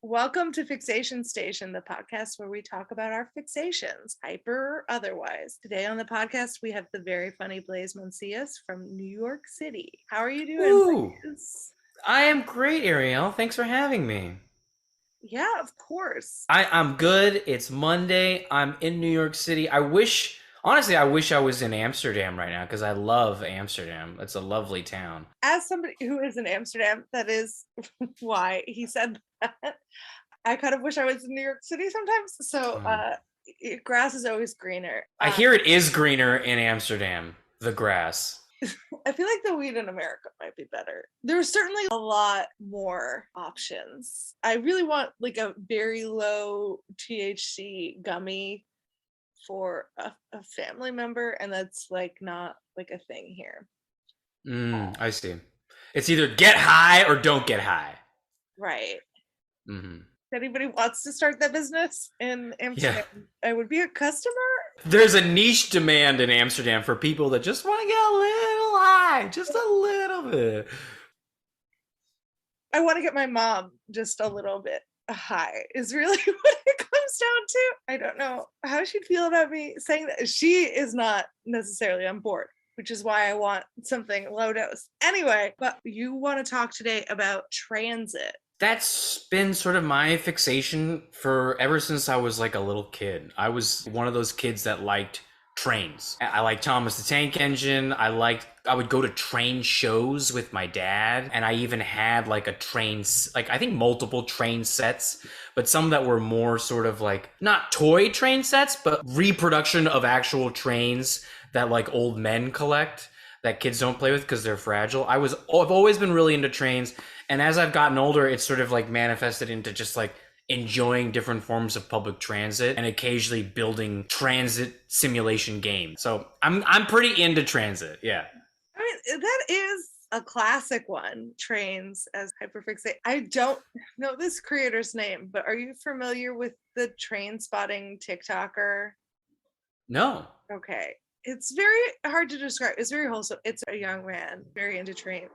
Welcome to Fixation Station, the podcast where we talk about our fixations, hyper or otherwise. Today on the podcast, we have the very funny Blaze Mancillas from New York City. How are you doing, Ooh, Blaze? I am great, Ariel. Thanks for having me. Yeah, of course. I'm good. It's Monday. I'm in New York City. Honestly, I wish I was in Amsterdam right now because I love Amsterdam. It's a lovely town. As somebody who is in Amsterdam, that is why he said that. I kind of wish I was in New York City sometimes. So Oh. grass is always greener. I hear it is greener in Amsterdam, the grass. I feel like the weed in America might be better. There's certainly a lot more options. I really want like a very low THC gummy for a family member, and that's like not like a thing here. I see. It's either get high or don't get high. Right. Mm-hmm. If anybody wants to start that business in Amsterdam, Yeah. I would be a customer. There's a niche demand in Amsterdam for people that just want to get a little high, just a little bit. I want to get my mom just a little bit high is really what it comes down to. I don't know how she'd feel about me saying that. She is not necessarily on board, which is why I want something low dose. Anyway, but you want to talk today about transit. That's been sort of my fixation for ever since I was like a little kid. I was one of those kids that liked trains. I liked Thomas the Tank Engine. I would go to train shows with my dad, and I even had like I think multiple train sets, but some that were more sort of like not toy train sets, but reproduction of actual trains that like old men collect that kids don't play with because they're fragile. I've always been really into trains. And as I've gotten older, it's sort of like manifested into just like enjoying different forms of public transit and occasionally building transit simulation games. So I'm pretty into transit. Yeah. I mean, that is a classic one, trains as hyperfixate. I don't know this creator's name, but are you familiar with the train spotting TikToker? No. Okay. It's very hard to describe. It's very wholesome. It's a young man, very into trains.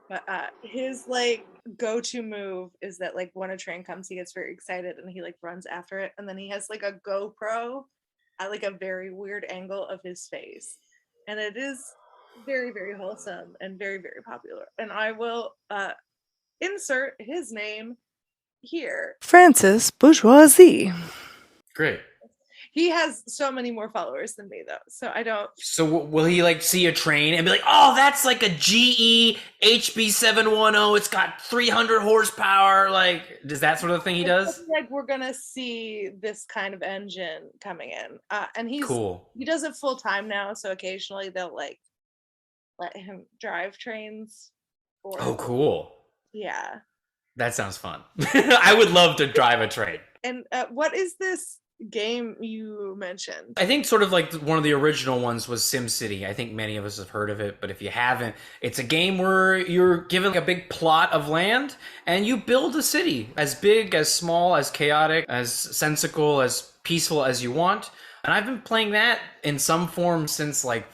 But his like go-to move is that like when a train comes, he gets very excited and he like runs after it, and then he has like a GoPro at like a very weird angle of his face, and it is very very wholesome and very very popular. And I will insert his name here. Francis Bourgeoisie. Great. He has so many more followers than me though, so I don't. So will he like see a train and be like, "Oh, that's like a GE HB710. It's got 300 horsepower." Like, does that sort of thing he does? Like we're gonna see this kind of engine coming in, and Cool. he does it full time now. So occasionally they'll like let him drive trains. Oh, cool. Yeah. That sounds fun. I would love to drive a train. And what is this game you mentioned? I think sort of like one of the original ones was SimCity. I think many of us have heard of it, but if you haven't, it's a game where you're given a big plot of land and you build a city as big, as small, as chaotic, as sensical, as peaceful as you want. And I've been playing that in some form since like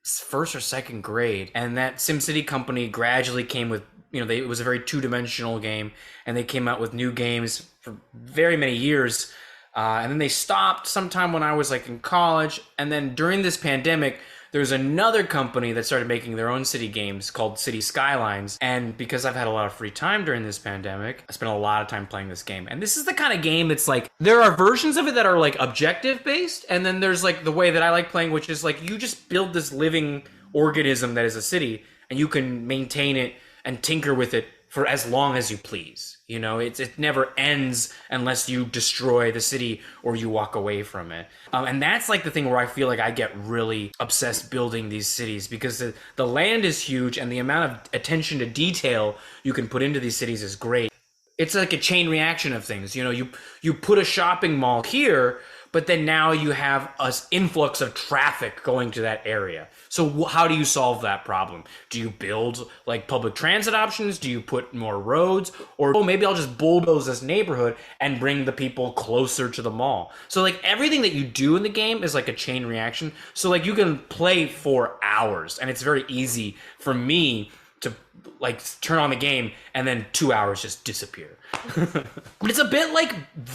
first or second grade. And that SimCity company gradually came with, it was a very two-dimensional game, and they came out with new games for very many years. And then they stopped sometime when I was like in college. And then during this pandemic, there's another company that started making their own city games called City Skylines. And because I've had a lot of free time during this pandemic, I spent a lot of time playing this game. And this is the kind of game that's like, there are versions of it that are like objective based. And then there's like the way that I like playing, which is like you just build this living organism that is a city, and you can maintain it and tinker with it for as long as you please. It never ends unless you destroy the city or you walk away from it. And that's like the thing where I feel like I get really obsessed building these cities, because the land is huge and the amount of attention to detail you can put into these cities is great. It's like a chain reaction of things. You put a shopping mall here, but then now you have an influx of traffic going to that area. So how do you solve that problem? Do you build like public transit options? Do you put more roads? Or maybe I'll just bulldoze this neighborhood and bring the people closer to the mall. So like everything that you do in the game is like a chain reaction. So like you can play for hours, and it's very easy for me to like turn on the game, and then 2 hours just disappear. But it's a bit like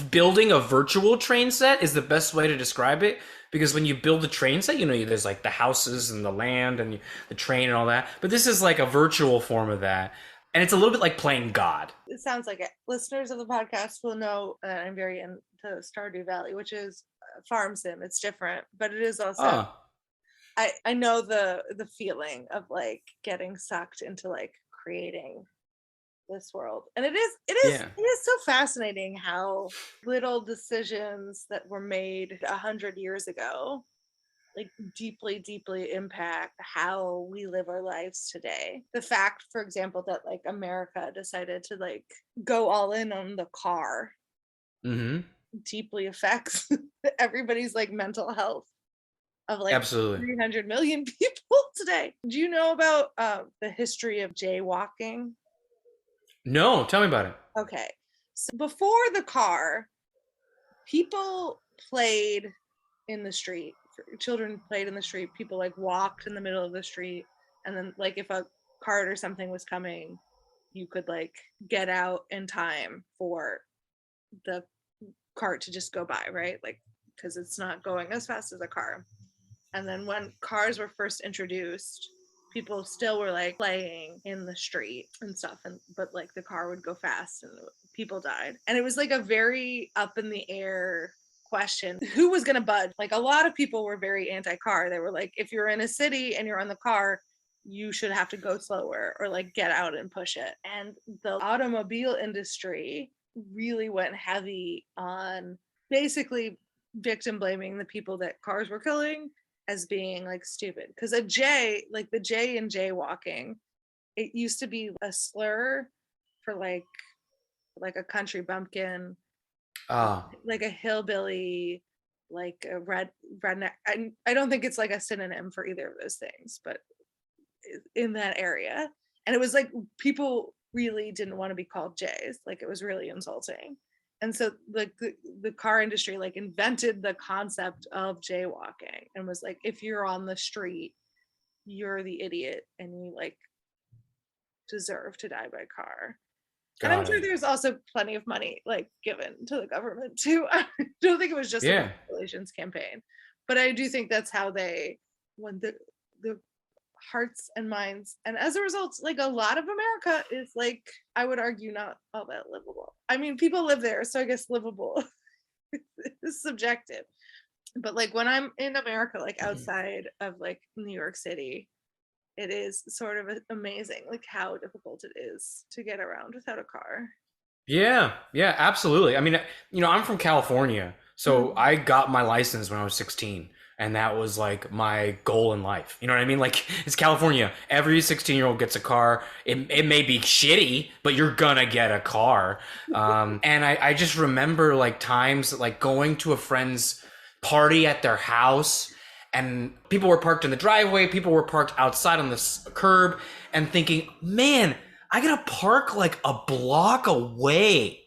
building a virtual train set is the best way to describe it, because when you build a train set, there's like the houses and the land and the train and all that, but this is like a virtual form of that, and it's a little bit like playing God. It sounds like it. Listeners of the podcast will know that I'm very into Stardew Valley, which is a farm sim. It's different, but it is also I know the feeling of like getting sucked into like creating this world. And it is so fascinating how little decisions that were made 100 years ago like deeply impact how we live our lives today. The fact, for example, that like America decided to like go all in on the car deeply affects everybody's like mental health of like absolutely 300 million people today. Do you know about the history of jaywalking? No, tell me about it. Okay, so before the car, people played in the street. Children played in the street. People like walked in the middle of the street, and then like if a cart or something was coming, you could like get out in time for the cart to just go by, right? Like because it's not going as fast as a car. And then when cars were first introduced, people still were like playing in the street and stuff, but like the car would go fast and people died. And it was like a very up in the air question, who was going to budge? Like a lot of people were very anti-car. They were like, if you're in a city and you're on the car, you should have to go slower or like get out and push it. And the automobile industry really went heavy on basically victim blaming the people that cars were killing as being like stupid, because a J, like the J in jaywalking, it used to be a slur for like a country bumpkin, like a hillbilly, like a redneck. I don't think it's like a synonym for either of those things, but in that area. And it was like people really didn't want to be called Jays, like it was really insulting. And so like the car industry like invented the concept of jaywalking and was like, if you're on the street, you're the idiot and you like deserve to die by car. And I'm sure there's also plenty of money like given to the government too. I don't think it was just a relations campaign, but I do think that's how they won the hearts and minds. And as a result, like a lot of America is like, I would argue, not all that livable. I mean, people live there, so I guess livable is subjective. But like when I'm in America, like outside of like New York City, it is sort of amazing like how difficult it is to get around without a car. Yeah, absolutely. I mean, I'm from California, so I got my license when I was 16. And that was like my goal in life. You know what I mean? Like it's California. Every 16-year-old gets a car. It may be shitty, but you're gonna get a car. And I just remember like times like going to a friend's party at their house, and people were parked in the driveway. People were parked outside on the curb, and thinking, man, I gotta park like a block away,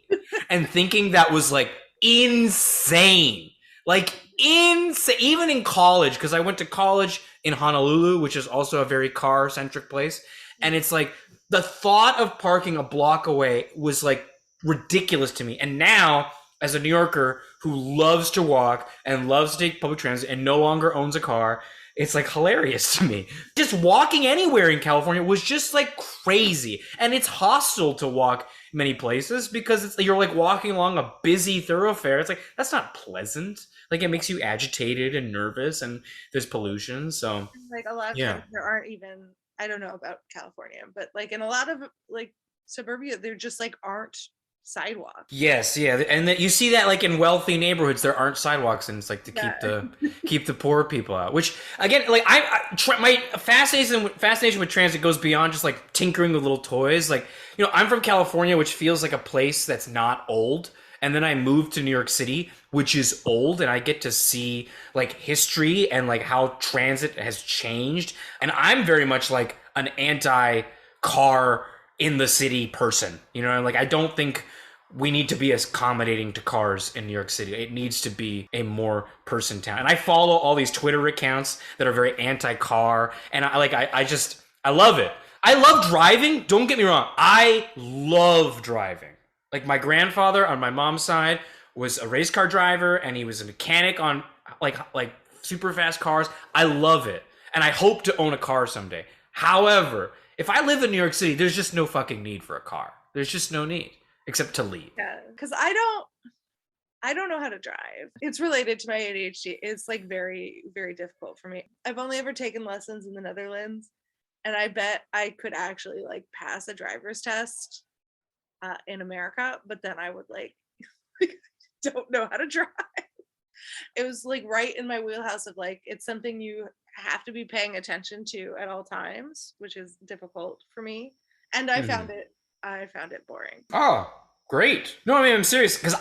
and thinking that was like insane. Like insane, even in college, because I went to college in Honolulu, which is also a very car-centric place. And it's like the thought of parking a block away was like ridiculous to me. And now, as a New Yorker who loves to walk and loves to take public transit and no longer owns a car, it's like hilarious to me. Just walking anywhere in California was just like crazy. And it's hostile to walk many places because you're like walking along a busy thoroughfare. It's like, that's not pleasant. Like it makes you agitated and nervous, and there's pollution. So like a lot of times there aren't even, I don't know about California, but like in a lot of like suburbia, there just like aren't sidewalks. Yes, and you see that like in wealthy neighborhoods, there aren't sidewalks, and it's like to keep the poor people out. Which again, like my fascination with transit goes beyond just like tinkering with little toys. Like I'm from California, which feels like a place that's not old. And then I moved to New York City, which is old, and I get to see like history and like how transit has changed. And I'm very much like an anti-car in the city person. Like I don't think we need to be as accommodating to cars in New York City. It needs to be a more person town. And I follow all these Twitter accounts that are very anti-car, and I love it. I love driving. Don't get me wrong. I love driving. Like my grandfather on my mom's side was a race car driver, and he was a mechanic on like super fast cars. I love it, and I hope to own a car someday. However, if I live in New York City, there's just no fucking need for a car. There's just no need except to leave. Yeah, because I don't know how to drive. It's related to my ADHD. It's like very, very difficult for me. I've only ever taken lessons in the Netherlands, and I bet I could actually like pass a driver's test in America, but then I would like don't know how to drive. It was like right in my wheelhouse of like it's something you have to be paying attention to at all times, which is difficult for me. And I found it boring. Oh, great. No, I mean, I'm serious because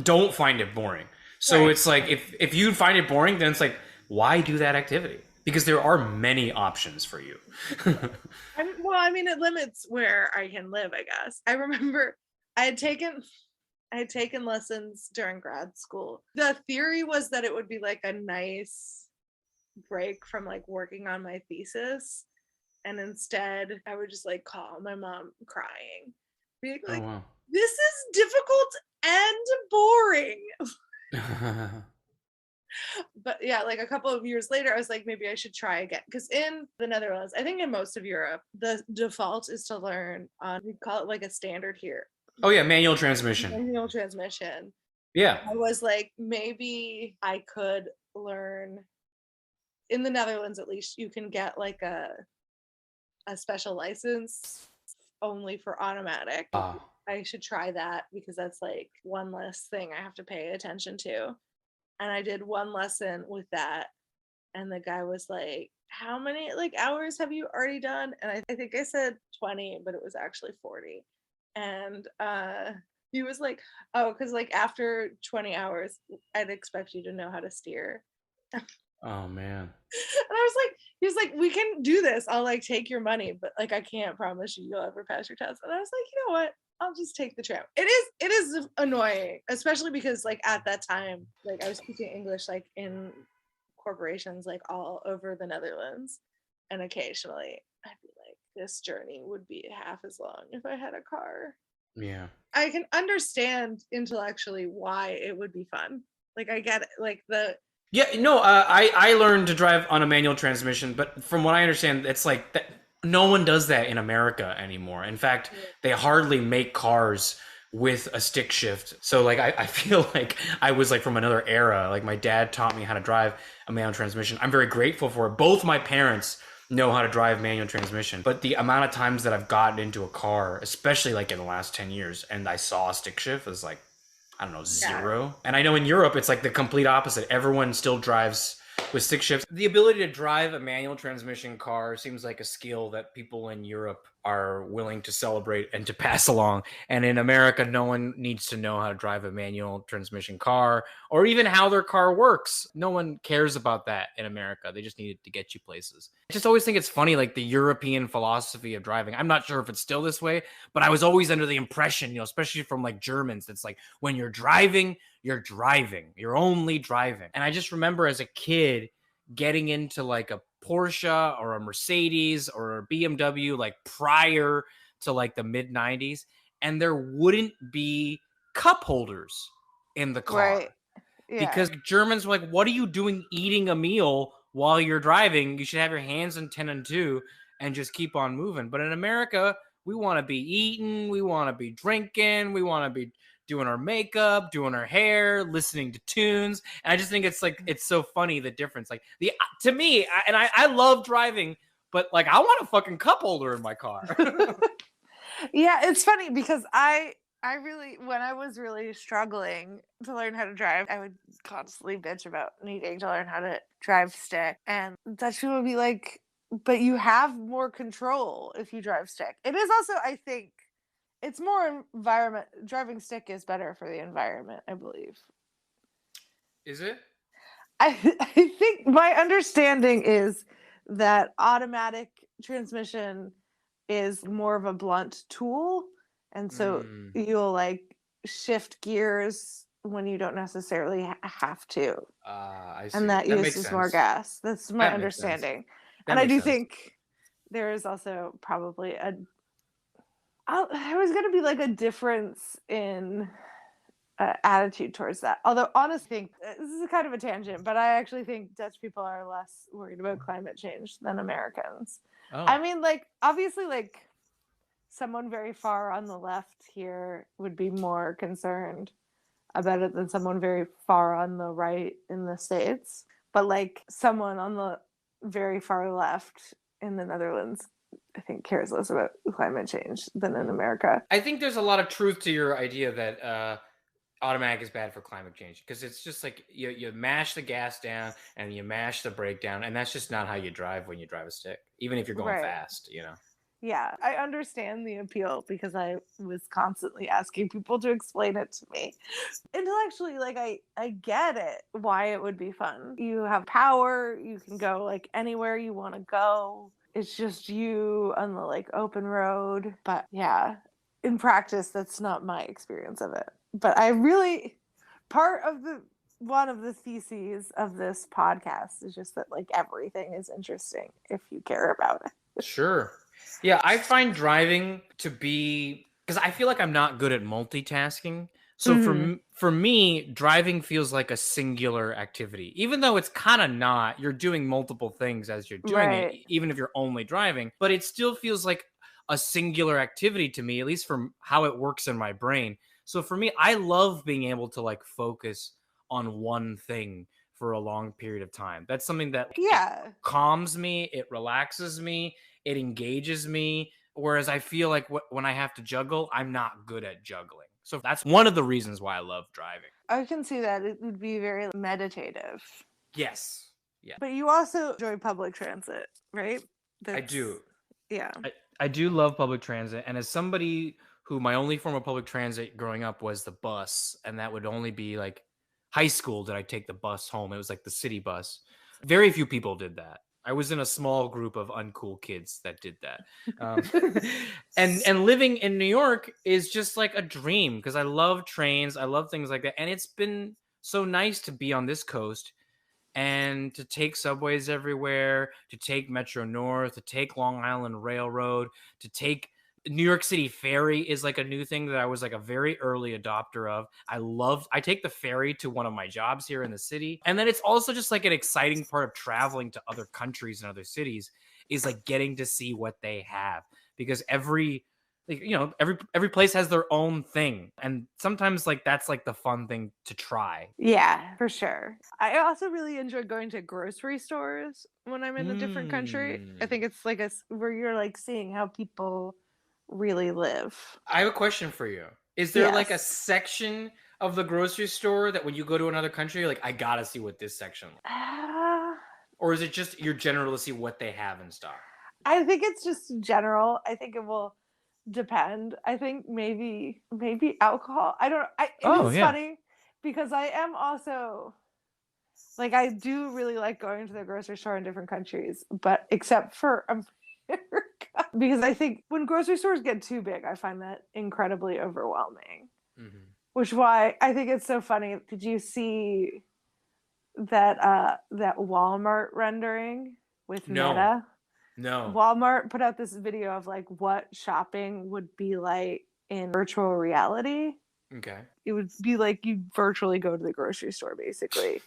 don't find it boring. So It's like if you find it boring, then it's like, why do that activity? Because there are many options for you. I mean, it limits where I can live, I guess. I remember I had taken lessons during grad school. The theory was that it would be like a nice break from like working on my thesis. And instead I would just like call my mom crying. Being like, wow. This is difficult and boring. But yeah, like a couple of years later, I was like, maybe I should try again. Because in the Netherlands, I think in most of Europe, the default is to learn on, we call it like a standard here. Oh yeah, manual transmission. Manual transmission. Yeah. I was like, maybe I could learn in the Netherlands, at least you can get like a special license only for automatic. I should try that because that's like one less thing I have to pay attention to. And I did one lesson with that. And the guy was like, how many like hours have you already done? And I think I said 20, but it was actually 40. And he was like, oh, because like after 20 hours, I'd expect you to know how to steer. Oh man. And he was like, we can do this. I'll like take your money, but like I can't promise you'll ever pass your test. And I was like, you know what? I'll just take the tram. It is annoying, especially because like at that time, like I was speaking English like in corporations like all over the Netherlands. And occasionally I'd be like, this journey would be half as long if I had a car. Yeah. I can understand intellectually why it would be fun. Like I get it, like I learned to drive on a manual transmission, but from what I understand, it's like that. No one does that in America anymore. In fact, they hardly make cars with a stick shift. So like I feel like I was like from another era. Like my dad taught me how to drive a manual transmission. I'm very grateful for it. Both my parents know how to drive manual transmission, but the amount of times that I've gotten into a car, especially like in the last 10 years, and I saw a stick shift is like, I don't know, 0. Yeah. And I know in Europe, it's like the complete opposite. Everyone still drives with stick shifts. The ability to drive a manual transmission car seems like a skill that people in Europe are willing to celebrate and to pass along. And in America, no one needs to know how to drive a manual transmission car or even how their car works. No one cares about that in America. They just need it to get you places. I just always think it's funny, like the European philosophy of driving. I'm not sure if it's still this way, but I was always under the impression, especially from like Germans, it's like when you're driving, you're driving. You're only driving. And I just remember as a kid getting into like a Porsche or a Mercedes or a BMW like prior to like the mid 90s, and there wouldn't be cup holders in the car. Right. Yeah. Because Germans were like, what are you doing eating a meal while you're driving? You should have your hands in 10 and 2 and just keep on moving. But in America, we want to be eating, we want to be drinking, we want to be doing our makeup, doing our hair, listening to tunes. And I just think it's like, it's so funny, the difference. Like to me, I love driving, but like, I want a fucking cup holder in my car. Yeah, it's funny because I really, when I was really struggling to learn how to drive, I would constantly bitch about needing to learn how to drive stick. And Dutch people would be like, but you have more control if you drive stick. It is also, I think, it's more environment. Driving stick is better for the environment, I believe. Is it? I think my understanding is that automatic transmission is more of a blunt tool. And so you'll like shift gears when you don't necessarily have to. I see. And that uses more gas. That's my understanding. And I do think there is also probably there was going to be like a difference in attitude towards that. Although, honestly, I think this is kind of a tangent, but I actually think Dutch people are less worried about climate change than Americans. I Oh, mean, like, obviously, like, someone very far on the left here would be more concerned about it than someone very far on the right in the States. But, like, someone on the very far left in the Netherlands, I think, cares less about climate change than in America. I think there's a lot of truth to your idea that automatic is bad for climate change, because it's just like you mash the gas down and you mash the brake down, and that's just not how you drive when you drive a stick, even if you're going Right. fast, you know. Yeah, I understand the appeal because I was constantly asking people to explain it to me. Intellectually, like I get it why it would be fun. You have power, you can go like anywhere you want to go. It's just you on the like open road. But yeah, in practice that's not my experience of it. But I really part of the one of the theses of this podcast is just that like everything is interesting if you care about it. Sure. Yeah, I find driving to be, because I feel like I'm not good at multitasking. So Mm-hmm. for me, driving feels like a singular activity. Even though it's kind of not, you're doing multiple things as you're doing it, Right. even if you're only driving, but it still feels like a singular activity to me, at least from how it works in my brain. So for me, I love being able to like focus on one thing for a long period of time. That's something that it Yeah. calms me, it relaxes me, it engages me. Whereas I feel like when I have to juggle, I'm not good at juggling. So that's one of the reasons why I love driving. I can see that. It would be very meditative. Yes. Yeah, But you also enjoy public transit, right? I That's, do. yeah. I do love public transit. And as somebody who my only form of public transit growing up was the bus, and that would only be like high school did I take the bus home. It was like the city bus. Very few people did that. I was in a small group of uncool kids that did that. Um, and living in New York is just like a dream because I love trains. I love things like that. And it's been so nice to be on this coast and to take subways everywhere, to take Metro North, to take Long Island Railroad, to take New York City Ferry is like a new thing that I was like a very early adopter of. I take the ferry to one of my jobs here in the city. And then it's also just like an exciting part of traveling to other countries and other cities is like getting to see what they have, because every place has their own thing, and sometimes like that's like the fun thing to try. Yeah, for sure. I also really enjoy going to grocery stores when I'm in a different country. I Mm. think it's like where you're like seeing how people really live. I have a question for you. Is there like a Yes. section of the grocery store that when you go to another country, you're like, I gotta see what this section, or is it just you're general to see what they have in stock? I think it's just general. I think it will depend. I think maybe alcohol. I don't it Oh is yeah. funny because I am also like I do really like going to the grocery store in different countries, but except for America. Because I think when grocery stores get too big, I find that incredibly overwhelming. Hmm. Which why I think it's so funny. Did you see that Walmart rendering with No, Meta? no. Walmart put out this video of like what shopping would be like in virtual reality. Okay. It would be like you virtually go to the grocery store basically.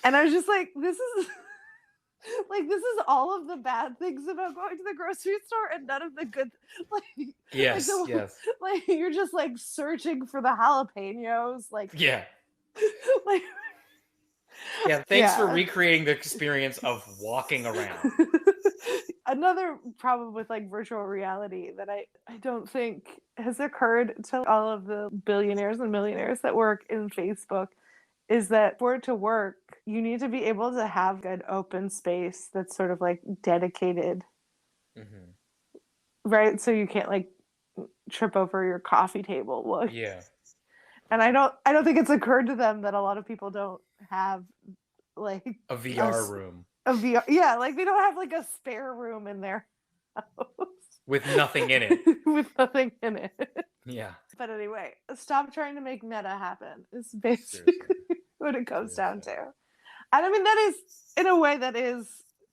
And I was just like, this is like this is all of the bad things about going to the grocery store and none of the good like Yes, the yes. like you're just like searching for the jalapenos like Yeah. like Yeah. Thanks for yeah. recreating the experience of walking around. Another problem with like virtual reality that I don't think has occurred to all of the billionaires and millionaires that work in Facebook is that for it to work, you need to be able to have an open space that's sort of like dedicated, Hmm. right? So you can't like trip over your coffee table. Well, Yeah. and I don't think it's occurred to them that a lot of people don't have like A VR room a VR. Yeah, like they don't have like a spare room in their house with nothing in it. with nothing in it. Yeah. But anyway, stop trying to make meta happen. It's basically Seriously. what it comes down Seriously. to. And I mean, that is, in a way, that is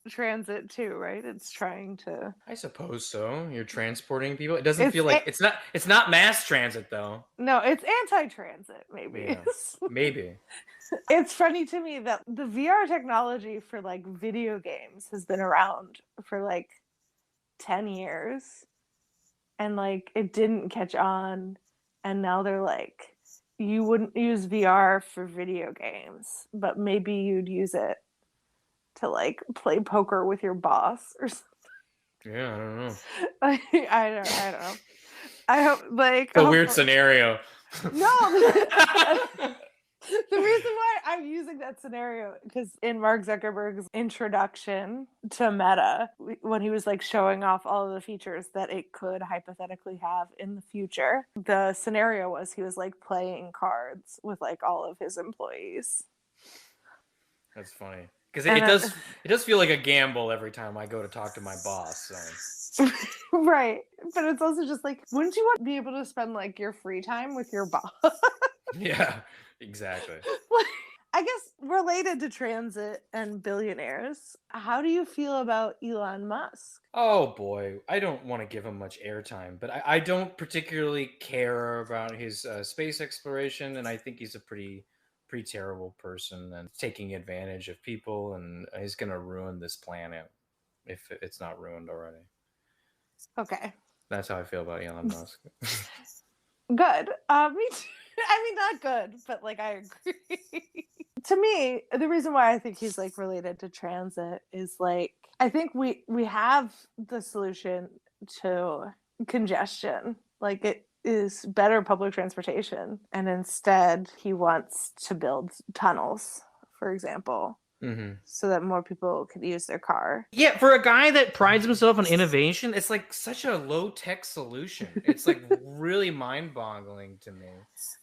transit too, right? It's trying to. I suppose so. You're transporting people. It doesn't It's feel like it's not mass transit though. no, it's anti-transit, maybe. Yeah. Maybe. It's funny to me that the VR technology for like video games has been around for like 10 years and like it didn't catch on, and now they're like, you wouldn't use VR for video games, but maybe you'd use it to like play poker with your boss or something. Yeah, I don't know. Like, I don't know. I hope like It's a weird scenario. No. The reason why I'm using that scenario because in Mark Zuckerberg's introduction to Meta, when he was like showing off all of the features that it could hypothetically have in the future, the scenario was he was like playing cards with like all of his employees. That's funny because it does feel like a gamble every time I go to talk to my boss. So. Right, but it's also just like, wouldn't you want to be able to spend like your free time with your boss? Yeah, exactly. I guess related to transit and billionaires, how do you feel about Elon Musk? Oh boy, I don't want to give him much airtime, but I don't particularly care about his space exploration, and I think he's a pretty terrible person and taking advantage of people, and he's gonna ruin this planet if it's not ruined already. Okay. That's how I feel about Elon Musk. Good. Me too. I mean, not good, but like I agree. To me, the reason why I think he's like related to transit is like I think we have the solution to congestion. Like it is better public transportation, and instead he wants to build tunnels, for example. Mm-hmm. So that more people could use their car. Yeah, for a guy that prides himself on innovation, it's like such a low-tech solution. It's like really mind-boggling to me.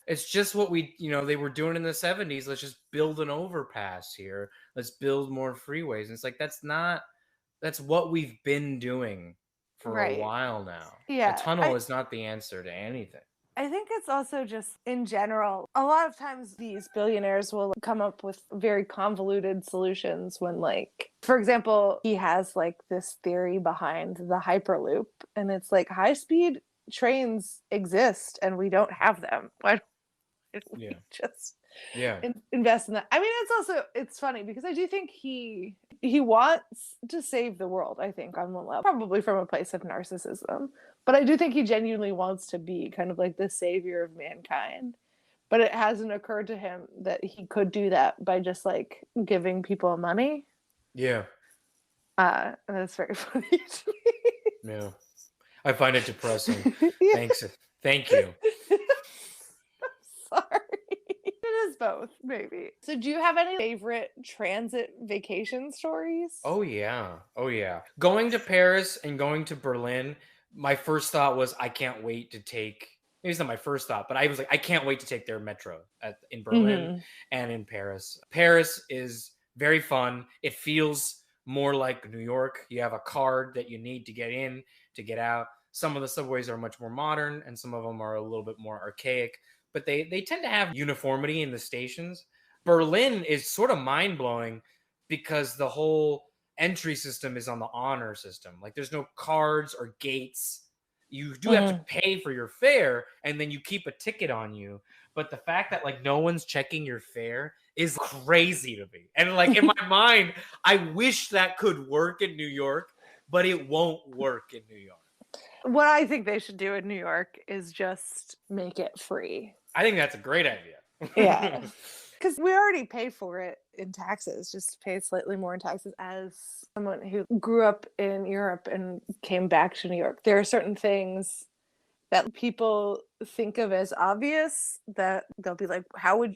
It's just what they were doing in the 70s. Let's just build an overpass here. Let's build more freeways. And it's like that's what we've been doing for a while now. Yeah. A tunnel is not the answer to anything. I think it's also just in general, a lot of times these billionaires will come up with very convoluted solutions when, like, for example, he has like this theory behind the Hyperloop, and it's like high speed trains exist and we don't have them. Why don't we just invest in that? I mean, it's funny because I do think he wants to save the world, I think, on one level, probably from a place of narcissism. But I do think he genuinely wants to be kind of like the savior of mankind. But it hasn't occurred to him that he could do that by just like giving people money. Yeah. And that's very funny to me. Yeah. I find it depressing. Yeah. Thanks. Thank you. I'm sorry. It is both, maybe. So do you have any favorite transit vacation stories? Oh yeah. Going to Paris and going to Berlin, my first thought was I can't wait to take. Maybe it's not my first thought, but I was like, I can't wait to take their metro in Berlin and in Paris. Paris is very fun. It feels more like New York. You have a card that you need to get in, to get out. Some of the subways are much more modern, and some of them are a little bit more archaic. But they tend to have uniformity in the stations. Berlin is sort of mind-blowing because the whole entry system is on the honor system. Like there's no cards or gates. You do have to pay for your fare, and then you keep a ticket on you. But the fact that like no one's checking your fare is crazy to me. And like in my mind, I wish that could work in New York, but it won't work in New York. What I think they should do in New York is just make it free. I think that's a great idea. Yeah. Because we already pay for it in taxes, just pay slightly more in taxes. As someone who grew up in Europe and came back to New York, there are certain things that people think of as obvious that they'll be like, how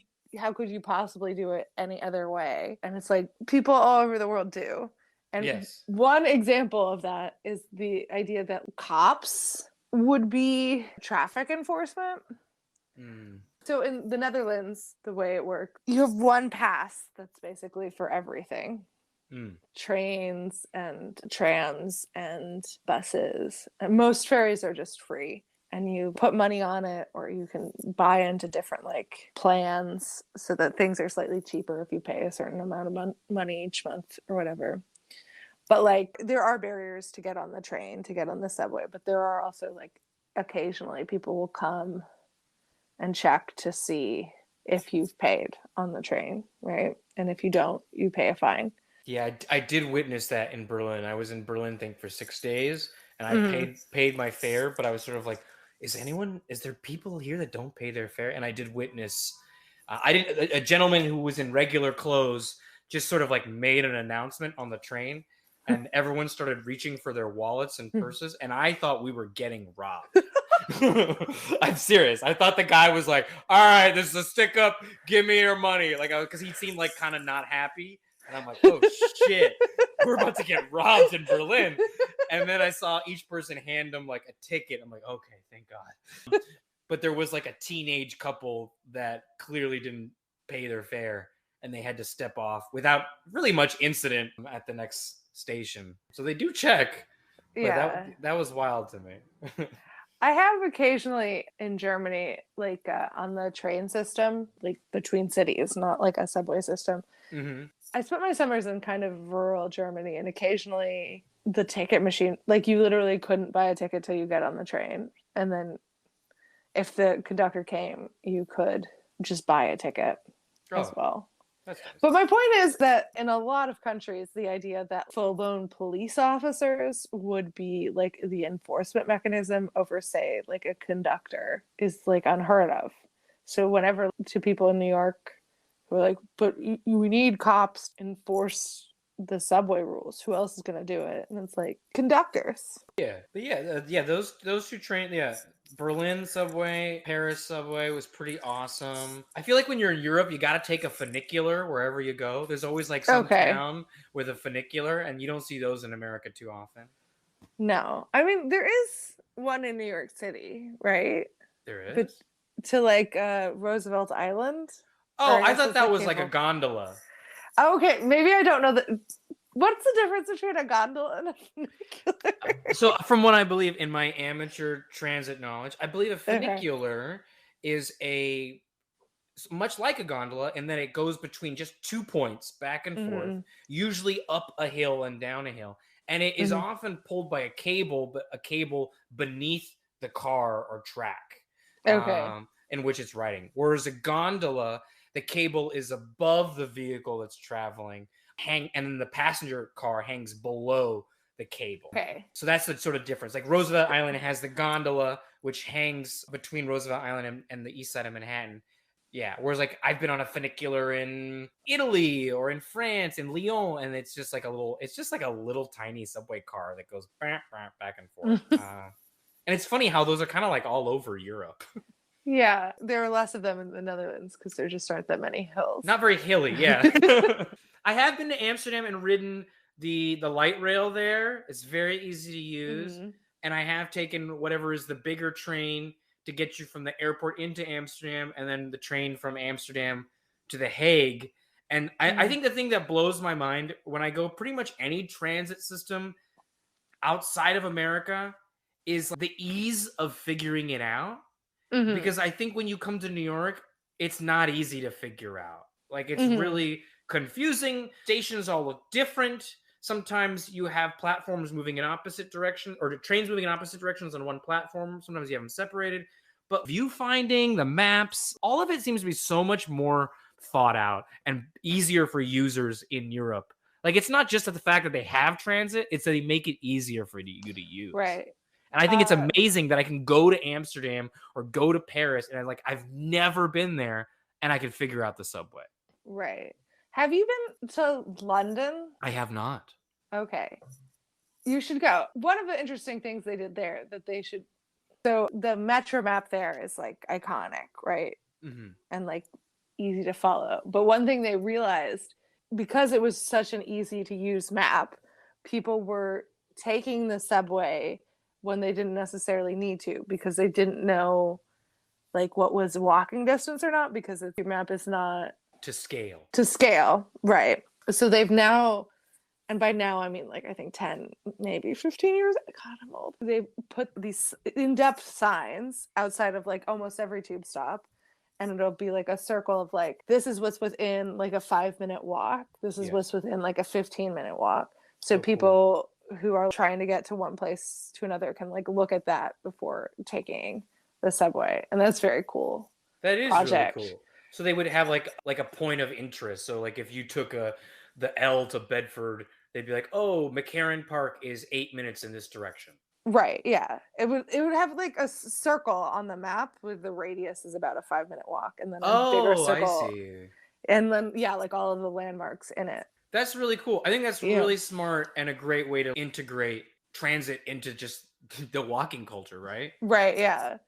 could you possibly do it any other way? And it's like people all over the world do. And one example of that is the idea that cops would be traffic enforcement. So in the Netherlands, the way it works, you have one pass that's basically for everything. Trains and trams and buses. And most ferries are just free. And you put money on it, or you can buy into different like plans so that things are slightly cheaper if you pay a certain amount of money each month or whatever. But like there are barriers to get on the train, to get on the subway, but there are also like occasionally people will come and check to see if you've paid on the train, right? And if you don't, you pay a fine. Yeah, I did witness that in Berlin. I was in Berlin, I think, for 6 days, and I Mm-hmm. paid my fare, but I was sort of like, is there people here that don't pay their fare? And I did witness, I didn't a gentleman who was in regular clothes just sort of like made an announcement on the train, and everyone started reaching for their wallets and purses, and I thought we were getting robbed. I'm serious. I thought the guy was like, "All right, this is a stick up. Give me your money." Like, because he seemed like kind of not happy. And I'm like, oh shit, we're about to get robbed in Berlin. And then I saw each person hand them like a ticket. I'm like, okay, thank God. But there was like a teenage couple that clearly didn't pay their fare, and they had to step off without really much incident at the next station. So they do check. But Yeah. that was wild to me. I have occasionally in Germany, like on the train system, like between cities, not like a subway system. Mm-hmm. I spent my summers in kind of rural Germany, and occasionally the ticket machine, like you literally couldn't buy a ticket till you get on the train. And then if the conductor came, you could just buy a ticket as well. That's nice. But my point is that in a lot of countries, the idea that full-blown police officers would be like the enforcement mechanism over, say, like a conductor is like unheard of. So whenever to people in New York who are like, but we need cops to enforce the subway rules. Who else is going to do it? And it's like conductors. Yeah. Those two trains. Yeah, Berlin subway, Paris subway was pretty awesome. I feel like when you're in Europe, you got to take a funicular wherever you go. There's always like some town with a funicular, and you don't see those in America too often. No, I mean there is one in New York City, right? There is. But to like Roosevelt Island. Oh, I thought that was like a gondola. Okay, maybe I don't know that. What's the difference between a gondola and a funicular? So, from what I believe in my amateur transit knowledge, I believe a funicular is much like a gondola in that it goes between just 2 points back and forth, usually up a hill and down a hill. And it is often pulled by a cable, but a cable beneath the car or track in which it's riding. Whereas a gondola, the cable is above the vehicle that's traveling, and then the passenger car hangs below the cable. Okay. So that's the sort of difference. Like Roosevelt Island has the gondola, which hangs between Roosevelt Island and the east side of Manhattan. Yeah. Whereas like I've been on a funicular in Italy or in France, in Lyon, and it's just like a little tiny subway car that goes back and forth. And it's funny how those are kind of like all over Europe. Yeah, there are less of them in the Netherlands because there just aren't that many hills. Not very hilly, yeah. I have been to Amsterdam and ridden the light rail there. It's very easy to use. And I have taken whatever is the bigger train to get you from the airport into Amsterdam, and then the train from Amsterdam to The Hague. And I think the thing that blows my mind when I go pretty much any transit system outside of America is the ease of figuring it out. Because I think when you come to New York, it's not easy to figure out. Like, it's really confusing. Stations all look different. Sometimes you have platforms moving in opposite directions, or trains moving in opposite directions on one platform. Sometimes you have them separated. But viewfinding, the maps, all of it seems to be so much more thought out and easier for users in Europe. Like, it's not just the fact that they have transit, it's that they make it easier for you to use. Right. And I think it's amazing that I can go to Amsterdam or go to Paris and I've never been there and I can figure out the subway. Right. Have you been to London? I have not. Okay. You should go. One of the interesting things they did there that they should. So the metro map there is like iconic, right? And like easy to follow. But one thing they realized, because it was such an easy to use map, people were taking the subway when they didn't necessarily need to, because they didn't know like what was walking distance or not, because the map is not to scale. Right. So they've now, and by now I mean like I think 10, maybe 15 years. God, I'm old. They put these in-depth signs outside of like almost every tube stop, and it'll be like a circle of like, this is what's within like a 5-minute walk. This is what's within like a 15-minute walk. So So cool. people who are trying to get to one place to another can like look at that before taking the subway. And that's very cool That is really project. cool. So they would have like a point of interest. So like if you took the L to Bedford, they'd be like, "Oh, McCarran Park is 8 minutes in this direction." Right. Yeah. It would have like a circle on the map with the radius is about a 5-minute walk and then a bigger Oh, I circle see. and then yeah, like all of the landmarks in it. That's really cool. I think that's Yeah. really smart and a great way to integrate transit into just the walking culture, right? Right, yeah.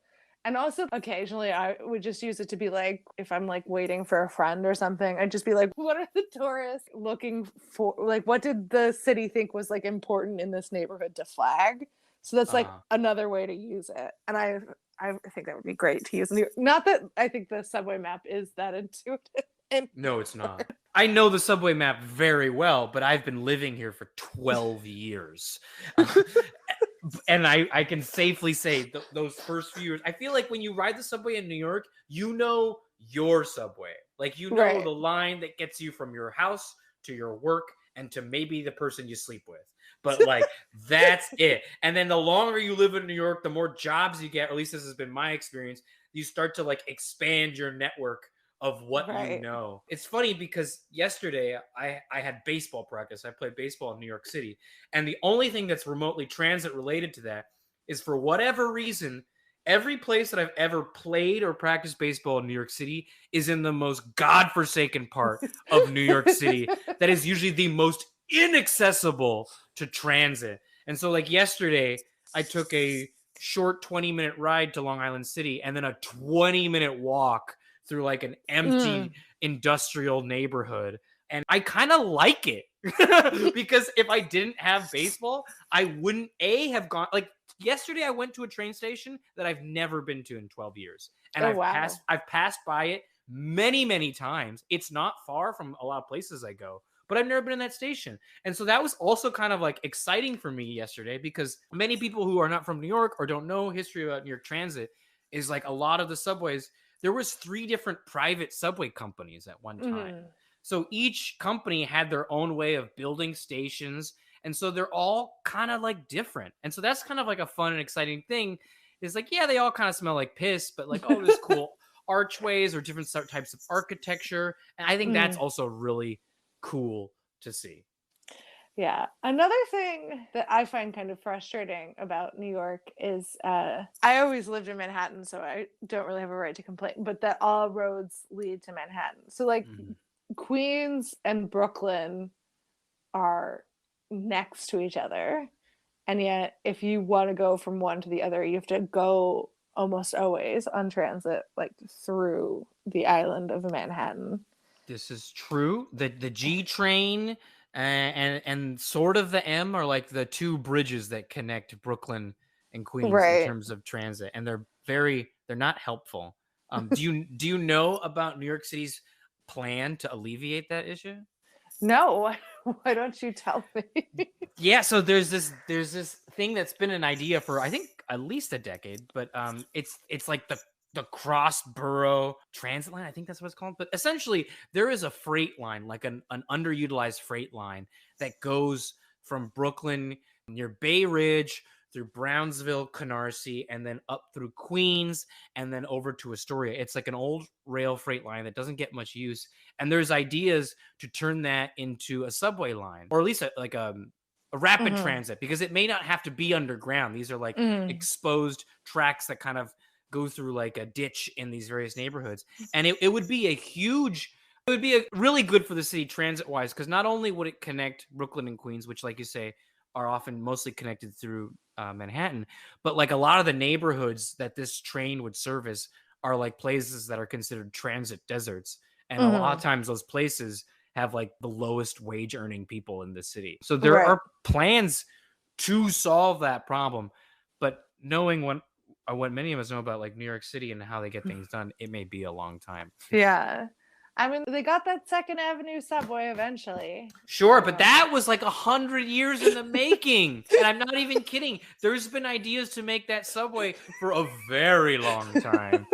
And also occasionally I would just use it to be like if I'm like waiting for a friend or something, I'd just be like, what are the tourists looking for? Like what did the city think was like important in this neighborhood to flag? So that's like Uh, another way to use it. And I think that would be great to use. Not that I think the subway map is that intuitive. And no, it's not. I know the subway map very well, but I've been living here for 12 years. And I can safely say those first few years, I feel like when you ride the subway in New York, you know your subway. Like you know right. the line that gets you from your house to your work and to maybe the person you sleep with. But like that's it. And then the longer you live in New York, the more jobs you get, or at least this has been my experience, you start to like expand your network of what you Right. know. It's funny because yesterday I had baseball practice. I played baseball in New York City. And the only thing that's remotely transit related to that is for whatever reason, every place that I've ever played or practiced baseball in New York City is in the most godforsaken part of New York City that is usually the most inaccessible to transit. And so, like yesterday, I took a short 20-minute ride to Long Island City and then a 20-minute walk through like an empty Mm. industrial neighborhood. And I kind of like it because if I didn't have baseball, I wouldn't have gone like yesterday I went to a train station that I've never been to in 12 years. And Oh I've wow. passed by it many, many times. It's not far from a lot of places I go, but I've never been in that station. And so that was also kind of like exciting for me yesterday because many people who are not from New York or don't know history about New York Transit is like a lot of the subways. There was 3 different private subway companies at one time. Mm. So each company had their own way of building stations. And so they're all kind of like different. And so that's kind of like a fun and exciting thing. Is like, yeah, they all kind of smell like piss, but like, oh, there's cool archways or different types of architecture. And I think that's Mm. also really cool to see. Yeah. Another thing that I find kind of frustrating about New York is I always lived in Manhattan, so I don't really have a right to complain, but that all roads lead to Manhattan. So, like, Mhm. Queens and Brooklyn are next to each other. And yet, if you want to go from one to the other, you have to go almost always on transit, like through the island of Manhattan. This is true. The G train and sort of the M are like the 2 bridges that connect Brooklyn and Queens in Right. terms of transit, and they're not helpful. Do you know about New York City's plan to alleviate that issue? No, why don't you tell me? Yeah, so there's this thing that's been an idea for I think at least a decade, but it's like the cross borough transit line. I think that's what it's called. But essentially, there is a freight line, like an underutilized freight line that goes from Brooklyn near Bay Ridge through Brownsville, Canarsie, and then up through Queens, and then over to Astoria. It's like an old rail freight line that doesn't get much use. And there's ideas to turn that into a subway line, or at least a rapid Mhm. transit, because it may not have to be underground. These are like Mm. exposed tracks that kind of go through like a ditch in these various neighborhoods. And it would be it would be really good for the city transit wise, because not only would it connect Brooklyn and Queens, which, like you say, are often mostly connected through Manhattan, but like a lot of the neighborhoods that this train would service are like places that are considered transit deserts. And a lot of Mhm. times those places have like the lowest wage earning people in the city. So there Right. are plans to solve that problem. But knowing what many of us know about like New York City and how they get things done, it may be a long time. Yeah. I mean, they got that Second Avenue subway eventually. Sure, but So. that was like 100 years in the making. And I'm not even kidding. There's been ideas to make that subway for a very long time.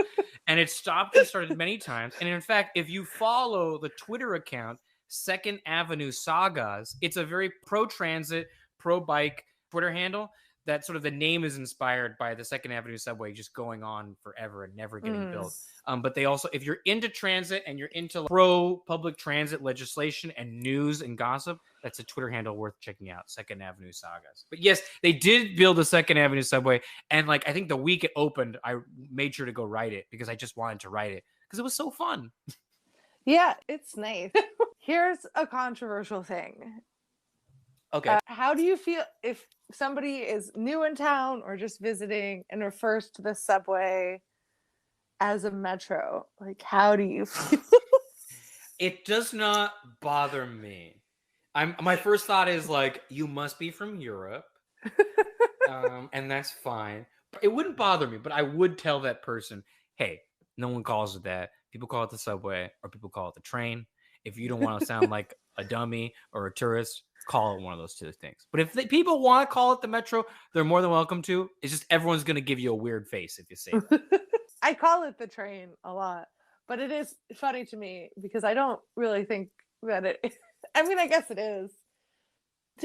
And it stopped and started many times. And in fact, if you follow the Twitter account Second Avenue Sagas. It's a very pro-transit, pro-bike Twitter handle that sort of the name is inspired by the Second Avenue subway just going on forever and never getting built. But they also, if you're into transit and you're into pro public transit legislation and news and gossip, that's a Twitter handle worth checking out, Second Avenue Sagas. But yes, they did build a Second Avenue subway. And like, I think the week it opened, I made sure to go ride it because I just wanted to ride it because it was so fun. Yeah, it's nice. Here's a controversial thing. Okay. How do you feel if somebody is new in town or just visiting and refers to the subway as a metro? Like, how do you feel? It does not bother me. My first thought is like, you must be from Europe, and that's fine. It wouldn't bother me, but I would tell that person, hey, no one calls it that. People call it the subway or people call it the train. If you don't want to sound like a dummy or a tourist, call it one of those two things. But if people want to call it the metro, they're more than welcome to. It's just everyone's going to give you a weird face if you say that. I call it the train a lot, but it is funny to me because I don't really think that it... I mean, I guess it is.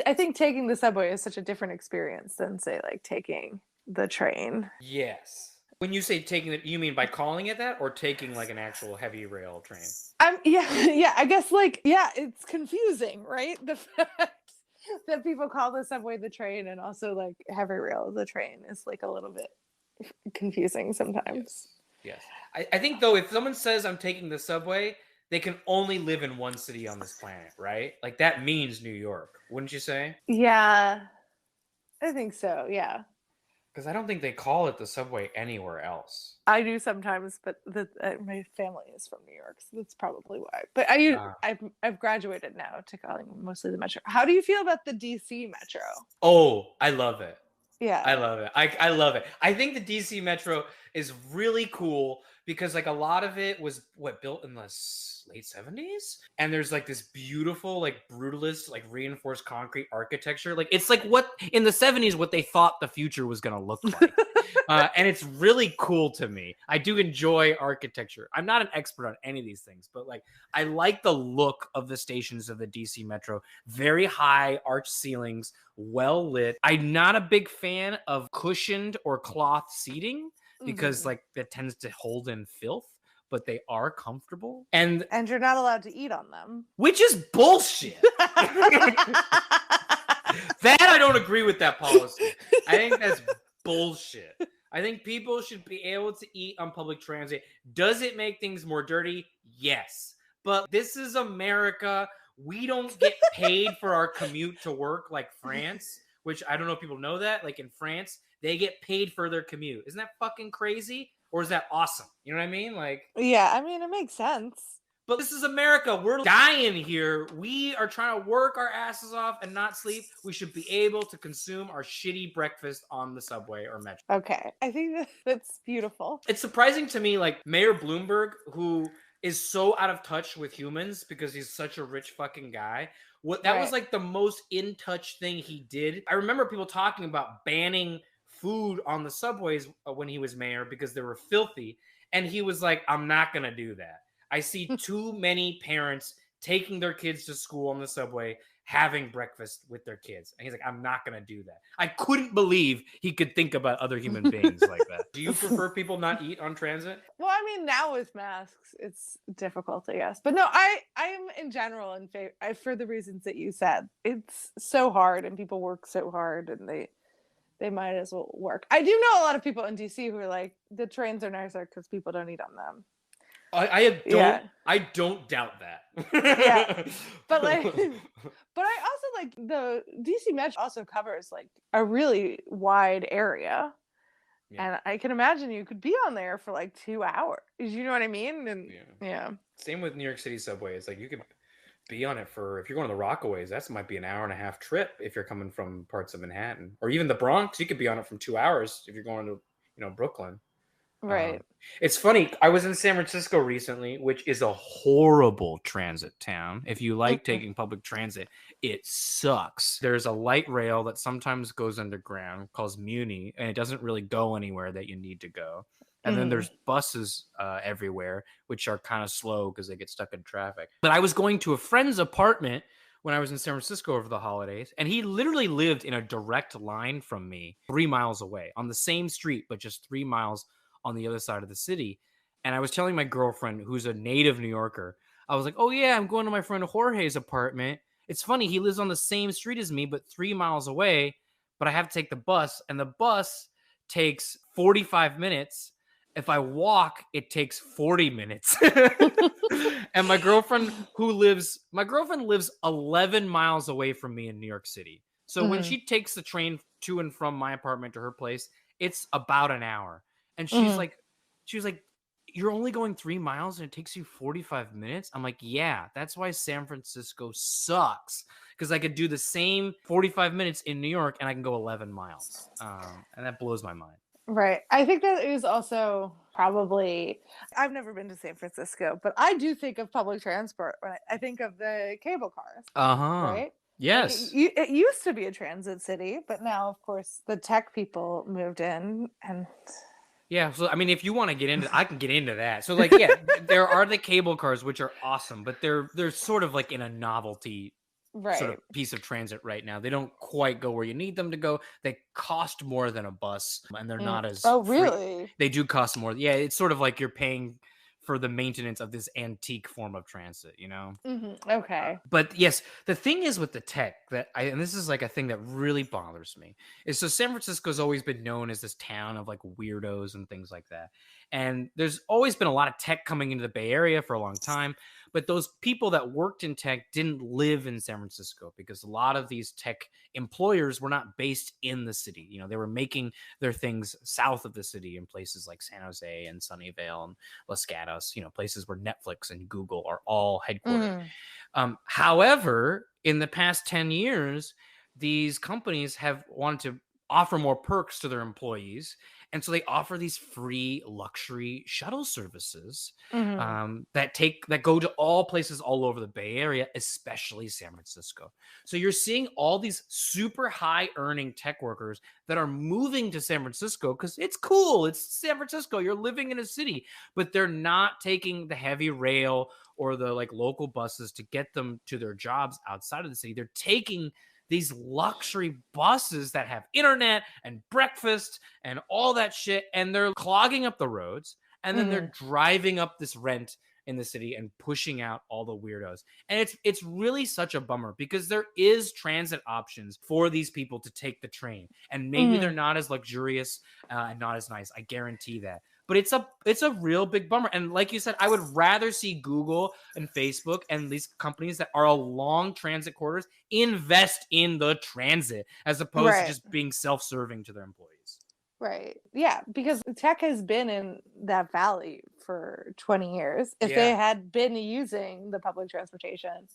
I think taking the subway is such a different experience than, say, like taking the train. Yes. When you say taking it, you mean by calling it that or taking like an actual heavy rail train? Yeah, I guess like, yeah, it's confusing, right? The fact that people call the subway the train and also like heavy rail the train is like a little bit confusing sometimes. Yes. I think though, if someone says I'm taking the subway, they can only live in one city on this planet, right? Like that means New York, wouldn't you say? Yeah, I think so. Yeah. Because I don't think they call it the subway anywhere else. I do sometimes, but my family is from New York, so that's probably why. But I've graduated now to calling mostly the metro. How do you feel about the DC metro? Oh, I love it. Yeah, I love it. I love it. I think the DC metro is really cool because like a lot of it was built in the late 70s, and there's like this beautiful like brutalist like reinforced concrete architecture. Like it's like what in the 70s what they thought the future was going to look like. And it's really cool to me. I do enjoy architecture. I'm not an expert on any of these things, but like I like the look of the stations of the DC metro. Very high arch ceilings, well lit. I'm not a big fan of cushioned or cloth seating because like that tends to hold in filth, but they are comfortable. And you're not allowed to eat on them. Which is bullshit. That I don't agree with that policy. I think that's bullshit. I think people should be able to eat on public transit. Does it make things more dirty? Yes. But this is America. We don't get paid for our commute to work like France, which I don't know if people know that. Like in France, they get paid for their commute. Isn't that fucking crazy? Or is that awesome? You know what I mean? Like, yeah, I mean, it makes sense. But this is America. We're dying here. We are trying to work our asses off and not sleep. We should be able to consume our shitty breakfast on the subway or metro. Okay. I think that's beautiful. It's surprising to me, like Mayor Bloomberg, who is so out of touch with humans because he's such a rich fucking guy. That was like the most in touch thing he did. I remember people talking about banning food on the subways when he was mayor because they were filthy. And he was like, I'm not going to do that. I see too many parents taking their kids to school on the subway, having breakfast with their kids. And he's like, I'm not going to do that. I couldn't believe he could think about other human beings like that. Do you prefer people not eat on transit? Well, I mean, now with masks, it's difficult, I guess. But no, I am in general in favor, for the reasons that you said. It's so hard and people work so hard and they might as well work. I do know a lot of people in DC who are like, the trains are nicer because people don't eat on them. I don't doubt that. Yeah, but I also like the DC Metro also covers like a really wide area, and I can imagine you could be on there for like 2 hours. You know what I mean? And yeah. Same with New York City subway. It's like you could be on it for, if you're going to the Rockaways, that might be an hour and a half trip if you're coming from parts of Manhattan or even the Bronx. You could be on it from 2 hours if you're going to Brooklyn. Right. It's funny. I was in San Francisco recently, which is a horrible transit town. If you like taking public transit, it sucks. There's a light rail that sometimes goes underground called Muni, and it doesn't really go anywhere that you need to go. And then there's buses everywhere, which are kind of slow because they get stuck in traffic. But I was going to a friend's apartment when I was in San Francisco over the holidays, and he literally lived in a direct line from me 3 miles away on the same street, but just 3 miles on the other side of the city. And I was telling my girlfriend, who's a native New Yorker, I was like, oh yeah, I'm going to my friend Jorge's apartment. It's funny, he lives on the same street as me, but 3 miles away, but I have to take the bus, and the bus takes 45 minutes. If I walk, it takes 40 minutes. And my girlfriend lives 11 miles away from me in New York City. So when she takes the train to and from my apartment to her place, it's about an hour. And she was like, you're only going 3 miles and it takes you 45 minutes? I'm like, yeah, that's why San Francisco sucks. Because I could do the same 45 minutes in New York and I can go 11 miles. And that blows my mind. Right. I think that is also probably, I've never been to San Francisco, but I do think of public transport when I think of the cable cars. Right? Yes. Like it used to be a transit city, but now, of course, the tech people moved in and... Yeah, so I mean, if you want to get into, I can get into that. So like, yeah, there are the cable cars, which are awesome, but they're sort of like in a novelty sort of piece of transit right now. They don't quite go where you need them to go. They cost more than a bus, and they're not as really? They do cost more. Yeah, it's sort of like you're paying for the maintenance of this antique form of transit, you know? Okay. But yes, the thing is with the tech and this is like a thing that really bothers me, is so San Francisco's always been known as this town of like weirdos and things like that. And there's always been a lot of tech coming into the Bay Area for a long time. But those people that worked in tech didn't live in San Francisco because a lot of these tech employers were not based in the city. You know, they were making their things south of the city in places like San Jose and Sunnyvale and Los Gatos, you know, places where Netflix and Google are all headquartered. However, in the past 10 years, these companies have wanted to offer more perks to their employees. And so they offer these free luxury shuttle services that go to all places all over the Bay Area, especially San Francisco. So you're seeing all these super high earning tech workers that are moving to San Francisco because it's cool. It's San Francisco. You're living in a city, but they're not taking the heavy rail or the like local buses to get them to their jobs outside of the city. They're taking these luxury buses that have internet and breakfast and all that shit, and they're clogging up the roads, and then they're driving up this rent in the city and pushing out all the weirdos. And it's really such a bummer because there is transit options for these people to take the train, and maybe they're not as luxurious and not as nice. I guarantee that. But it's a real big bummer. And like you said, I would rather see Google and Facebook and these companies that are along transit corridors invest in the transit as opposed to just being self-serving to their employees. Right. Yeah, because tech has been in that valley for 20 years. If they had been using the public transportation,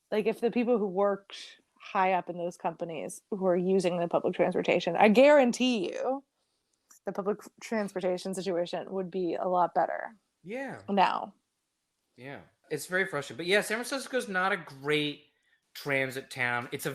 like if the people who worked high up in those companies were using the public transportation, I guarantee you the public transportation situation would be a lot better. Yeah. Now. Yeah. It's very frustrating. But yeah, San Francisco's not a great transit town. It's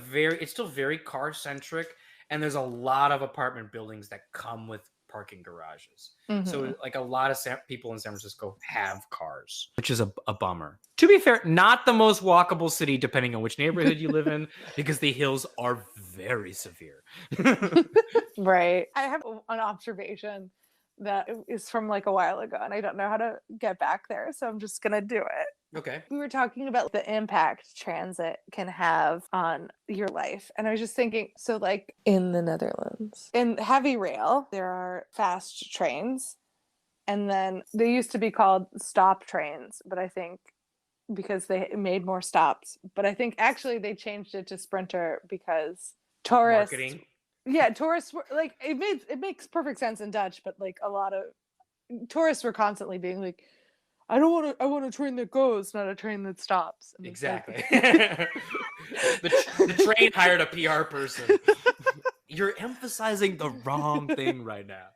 still very car centric, and there's a lot of apartment buildings that come with parking garages. So like a lot of people in San Francisco have cars, which is a bummer. To be fair, not the most walkable city depending on which neighborhood you live in, because the hills are very severe. Right. I have an observation that is from like a while ago, and I don't know how to get back there, so I'm just gonna do it. Okay. We were talking about the impact transit can have on your life. And I was just thinking, so like in the Netherlands, in heavy rail, there are fast trains. And then they used to be called stop trains, but I think because they made more stops. But I think actually they changed it to Sprinter because tourists... Marketing. Yeah, tourists were like, it makes perfect sense in Dutch, but like a lot of tourists were constantly being like, I want a train that goes, not a train that stops. And exactly. Like... the train hired a PR person. You're emphasizing the wrong thing right now.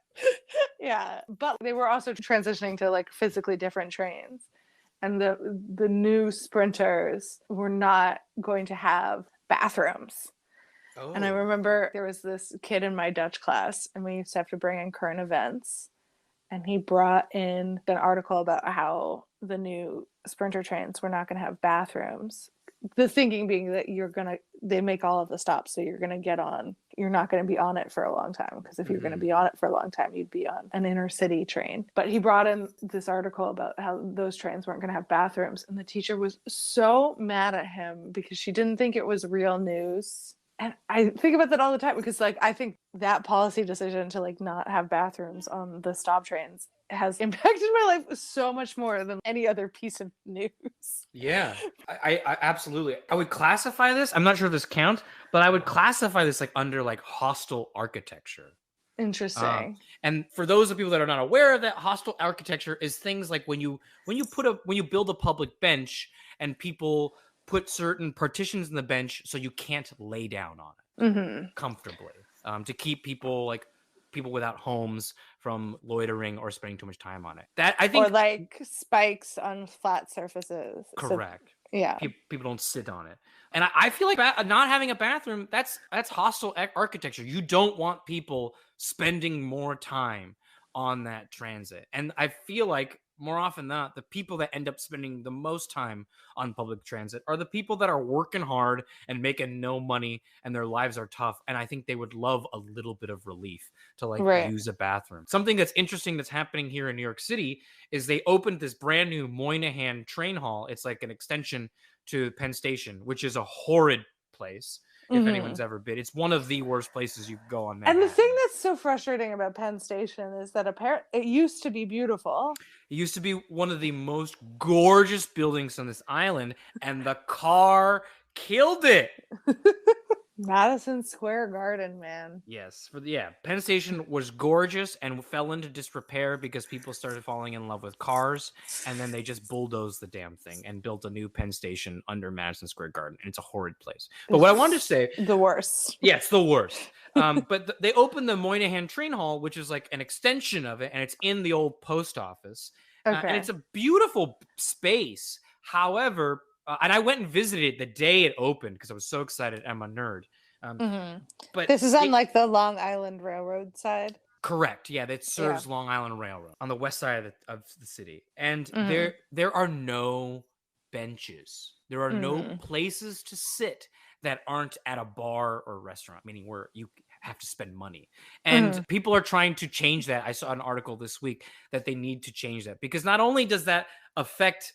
Yeah, but they were also transitioning to like physically different trains. And the new Sprinters were not going to have bathrooms. Oh. And I remember there was this kid in my Dutch class, and we used to have to bring in current events. and he brought in an article about how the new Sprinter trains were not going to have bathrooms. The thinking being that they make all of the stops, so you're not going to be on it for a long time, because if you're going to be on it for a long time, you'd be on an inner city train. But he brought in this article about how those trains weren't going to have bathrooms, and the teacher was so mad at him because she didn't think it was real news. And I think about that all the time, because like I think that policy decision to like not have bathrooms on the stop trains has impacted my life so much more than any other piece of news. Yeah, I absolutely. I would classify this. I'm not sure if this counts, but I would classify this like under like hostile architecture. Interesting. And for those of people that are not aware of that, hostile architecture is things like when you build a public bench and people put certain partitions in the bench so you can't lay down on it comfortably, to keep people without homes from loitering or spending too much time on it. That I think, or like spikes on flat surfaces. correct. So, yeah, people don't sit on it, and I feel like not having a bathroom, that's hostile architecture. You don't want people spending more time on that transit, and I feel like more often than not, the people that end up spending the most time on public transit are the people that are working hard and making no money, and their lives are tough. And I think they would love a little bit of relief to like use a bathroom. Something that's interesting that's happening here in New York City is they opened this brand new Moynihan train hall. It's like an extension to Penn Station, which is a horrid place. If anyone's ever been, it's one of the worst places you could go on Manhattan. And the thing that's so frustrating about Penn Station is that it used to be beautiful. It used to be one of the most gorgeous buildings on this island, and the car killed it. Madison Square Garden, man. Yes, Penn Station was gorgeous and fell into disrepair because people started falling in love with cars, and then they just bulldozed the damn thing and built a new Penn Station under Madison Square Garden, and it's a horrid place. But what I wanted to say, the worst. Yeah, it's the worst. But they opened the Moynihan Train Hall, which is like an extension of it, and it's in the old post office. And it's a beautiful space. However, and I went and visited the day it opened because I was so excited. I'm a nerd. But this is on like the Long Island Railroad side. Correct. Yeah, that serves Long Island Railroad on the west side of the city. And there are no benches. There are no places to sit that aren't at a bar or restaurant, meaning where you have to spend money. And people are trying to change that. I saw an article this week that they need to change that, because not only does that affect,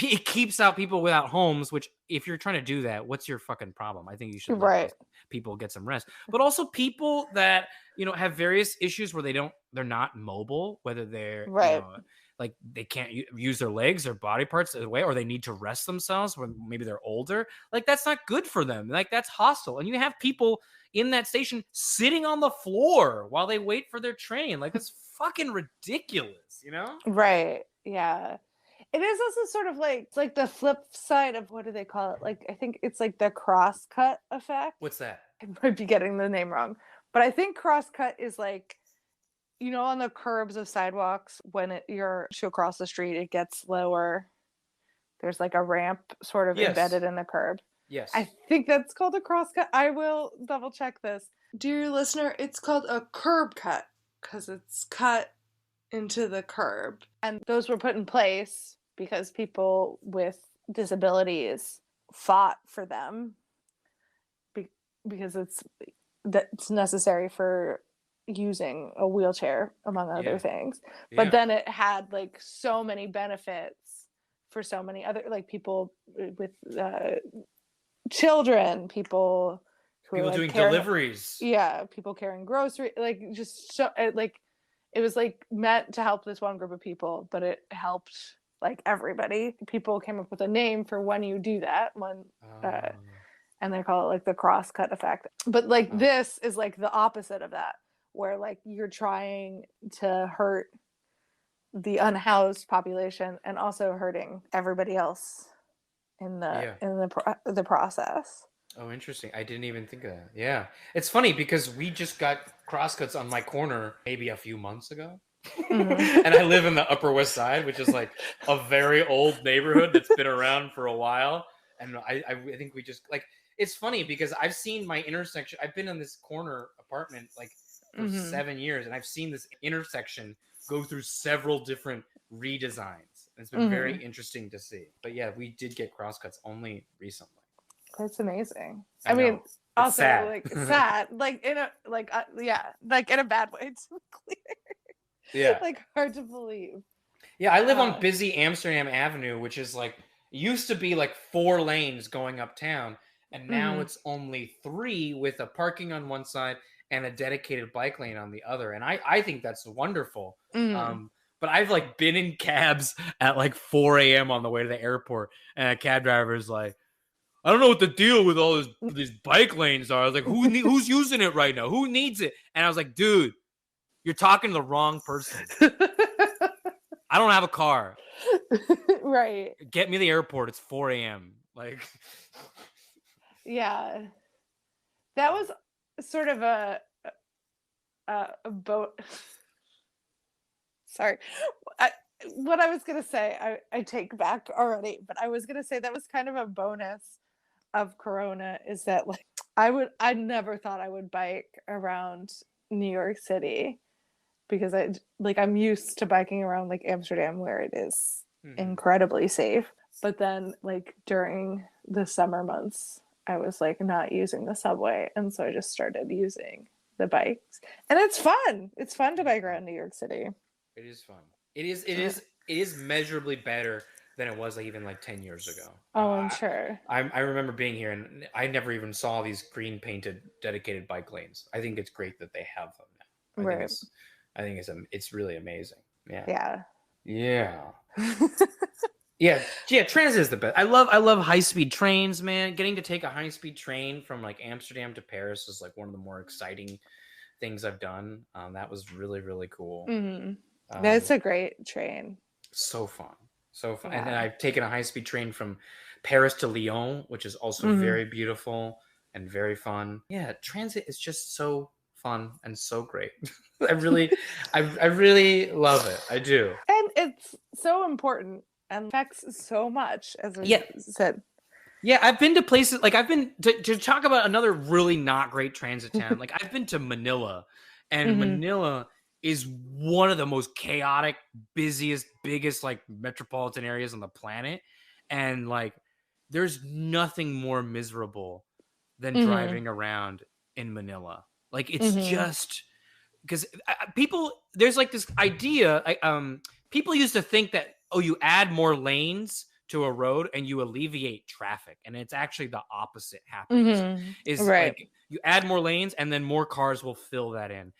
it keeps out people without homes, which if you're trying to do that, what's your fucking problem? I think you should let people get some rest. But also people that, have various issues where they're not mobile, whether they're like they can't use their legs or body parts the way, or they need to rest themselves when maybe they're older. Like that's not good for them. Like that's hostile. And you have people in that station sitting on the floor while they wait for their train. Like it's fucking ridiculous, Right. Yeah. It is also sort of like, it's like the flip side of, what do they call it? Like, I think it's like the crosscut effect. What's that? I might be getting the name wrong, but I think crosscut is like, on the curbs of sidewalks, when you're to cross the street, it gets lower. There's like a ramp sort of embedded in the curb. Yes. I think that's called a crosscut. I will double check this. Dear listener, it's called a curb cut because it's cut into the curb. And those were put in place because people with disabilities fought for them because it's necessary for using a wheelchair, among other things. But then it had like so many benefits for so many other, like people with children, people who people are, doing deliveries. Yeah, people carrying groceries, like just so like it was like meant to help this one group of people, but it helped like everybody. People came up with a name for when you do that, and they call it like the crosscut effect. But like this is like the opposite of that, where like you're trying to hurt the unhoused population and also hurting everybody else in the process. Oh, interesting. I didn't even think of that. Yeah. It's funny because we just got crosscuts on my corner maybe a few months ago. And I live in the Upper West Side, which is like a very old neighborhood that's been around for a while. And I think we just like, it's funny because I've seen my intersection. I've been in this corner apartment like for 7 years, and I've seen this intersection go through several different redesigns. It's been very interesting to see. But yeah, we did get crosscuts only recently. That's amazing. I I mean, know. It's also sad. like sad, like in a like in a bad way. To be clear. Yeah. Like hard to believe. Yeah, I live on busy Amsterdam Avenue, which is like used to be like 4 lanes going uptown, and now it's only 3 with a parking on one side and a dedicated bike lane on the other. And I think that's wonderful. But I've like been in cabs at like 4 a.m. on the way to the airport, and a cab driver is like, I don't know what the deal with all these bike lanes are. I was like, who's using it right now? Who needs it? And I was like, dude, you're talking to the wrong person. I don't have a car. Right. Get me to the airport. It's 4 a.m. Like, yeah, that was sort of a boat. Sorry, what I was gonna say, I take back already. But I was gonna say that was kind of a bonus of Corona, is that like I never thought I would bike around New York City, because I'm used to biking around like Amsterdam, where it is incredibly safe. But then like during the summer months, I was like not using the subway, and so I just started using the bikes, and it's fun. It's fun to bike around New York City. it is fun. It is measurably better than it was like even like 10 years ago. Oh, I'm sure. I remember being here, and I never even saw these green painted dedicated bike lanes. I think it's great that they have them now. I think it's really amazing. Yeah. Yeah, transit is the best. I love high-speed trains, man. Getting to take a high-speed train from like Amsterdam to Paris is like one of the more exciting things I've done. That was really, really cool. That's a great train. So fun. Yeah. And then I've taken a high-speed train from Paris to Lyon, which is also very beautiful and very fun. Yeah, transit is just so fun and so great. I really love it. I do. And it's so important and affects so much, as I said. Yeah, I've been to places like I've been to talk about another really not great transit town. Like I've been to Manila, and Manila is one of the most chaotic, busiest, biggest like metropolitan areas on the planet. And like there's nothing more miserable than driving around in Manila. Like it's just because there's like this idea, people used to think that, oh, you add more lanes to a road and you alleviate traffic, and it's actually the opposite happens. Like you add more lanes and then more cars will fill that in.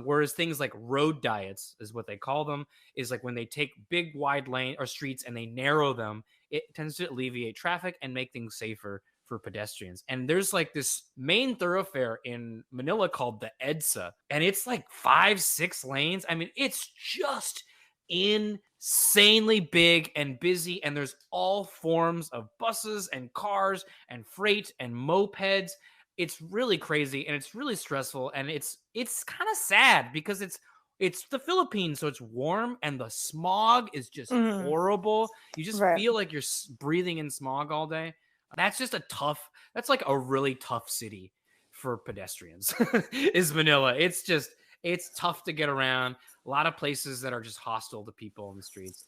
Whereas things like road diets is what they call them, is like when they take big wide lane or streets and they narrow them, it tends to alleviate traffic and make things safer for pedestrians. And there's like this main thoroughfare in Manila called the EDSA, and it's like 5-6 lanes. I mean, it's just insanely big and busy, and there's all forms of buses and cars and freight and mopeds. It's really crazy, and it's really stressful, and it's kind of sad because it's the Philippines, so it's warm, and the smog is just horrible. You just feel like you're breathing in smog all day. That's like a really tough city for pedestrians is Manila. It's tough to get around. A lot of places that are just hostile to people in the streets.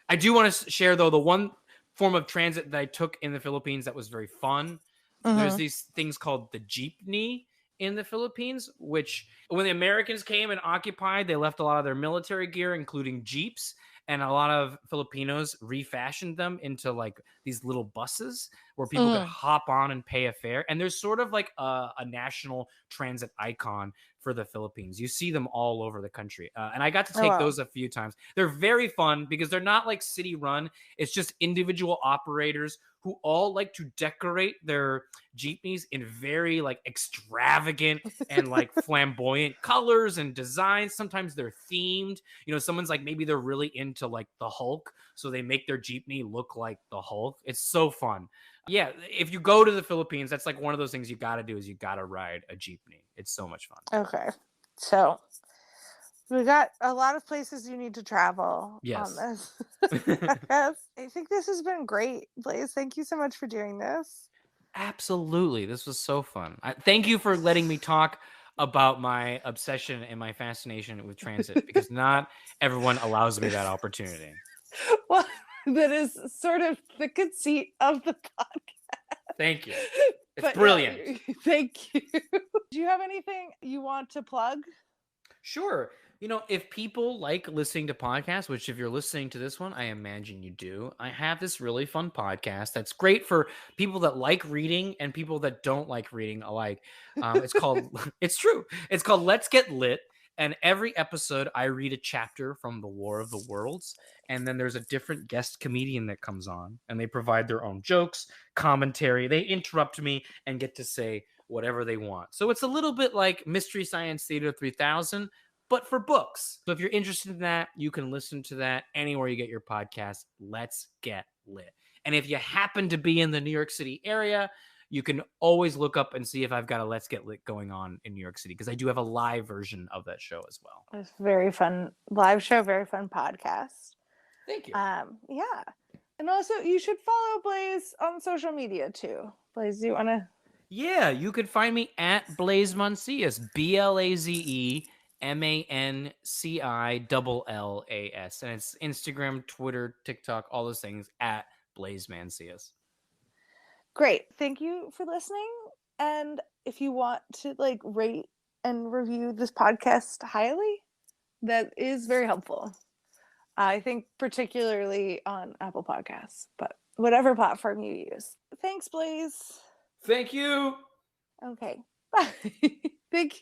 I do want to share, though, the one form of transit that I took in the Philippines that was very fun. There's these things called the jeepney in the Philippines, which when the Americans came and occupied, they left a lot of their military gear, including jeeps. And a lot of Filipinos refashioned them into like these little buses where people could hop on and pay a fare. And there's sort of like a national transit icon for the Philippines. You see them all over the country. And I got to take those a few times. They're very fun because they're not like city run. It's just individual operators who all like to decorate their jeepneys in very like extravagant and like flamboyant colors and designs. Sometimes they're themed. You know, someone's like, maybe they're really into like the Hulk, so they make their jeepney look like the Hulk. It's so fun. Yeah, if you go to the Philippines, that's like one of those things you got to do, is you got to ride a jeepney. It's so much fun. Okay. So we got a lot of places you need to travel on this. Yes. I think this has been great, Blaze. Thank you so much for doing this. Absolutely. This was so fun. Thank you for letting me talk about my obsession and my fascination with transit because not everyone allows me that opportunity. Well, that is sort of the conceit of the podcast. Thank you. It's But brilliant. Yeah, thank you. Do you have anything you want to plug? Sure. If people like listening to podcasts, which if you're listening to this one, I imagine you do, I have this really fun podcast that's great for people that like reading and people that don't like reading alike. It's called, it's true. It's called Let's Get Lit. And every episode, I read a chapter from The War of the Worlds. And then there's a different guest comedian that comes on and they provide their own jokes, commentary. They interrupt me and get to say whatever they want. So it's a little bit like Mystery Science Theater 3000, but for books. So if you're interested in that, you can listen to that anywhere you get your podcast. Let's Get Lit. And if you happen to be in the New York City area, you can always look up and see if I've got a Let's Get Lit going on in New York City, because I do have a live version of that show as well. It's very fun live show, very fun podcast. Thank you. Yeah. And also you should follow Blaze on social media too. Blaze, do you want to? Yeah, you can find me at Blaze Mancillas, BlazeMancillas. And it's Instagram, Twitter, TikTok, all those things at Blaze Mancillas. Great. Thank you for listening. And if you want to rate and review this podcast highly, that is very helpful. I think particularly on Apple Podcasts, but whatever platform you use. Thanks, Blaze. Thank you. Okay. Bye. Big